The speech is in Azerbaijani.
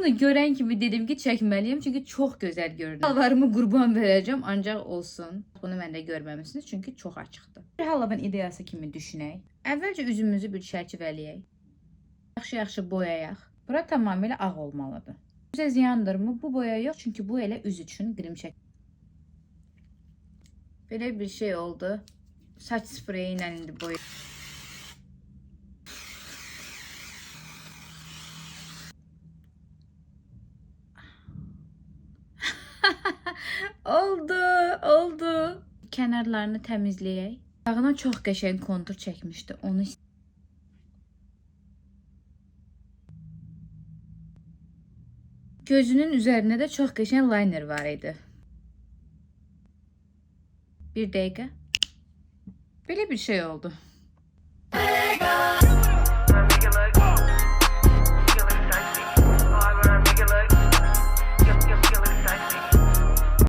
bunu görən kimi dedim ki, çəkməliyəm çünki çox gözəl görünür. Şalvarımı qurban verəcəm, ancaq olsun. Bunu məndə görməmisiniz çünki çox açıqdır. Bir hallabın ideyası kimi düşünək. Əvvəlcə üzümüzü bir çərçivələyək. Yaxşı-yaxşı boyayaq. Bura tamamilə ağ olmalıdır. Üzə ziyandırmı? Bu boya yox, çünki bu elə üz üçün qrim çək. Belə bir şey oldu. Saç spreyi ilə indi boya. Oldu. Kənarlarını təmizləyək. Dağına çox qəşəng kontur çəkmişdi. Onu gözünün üzərində də çox qəşəng liner var idi. Bir dəqiqə. Belə bir şey oldu.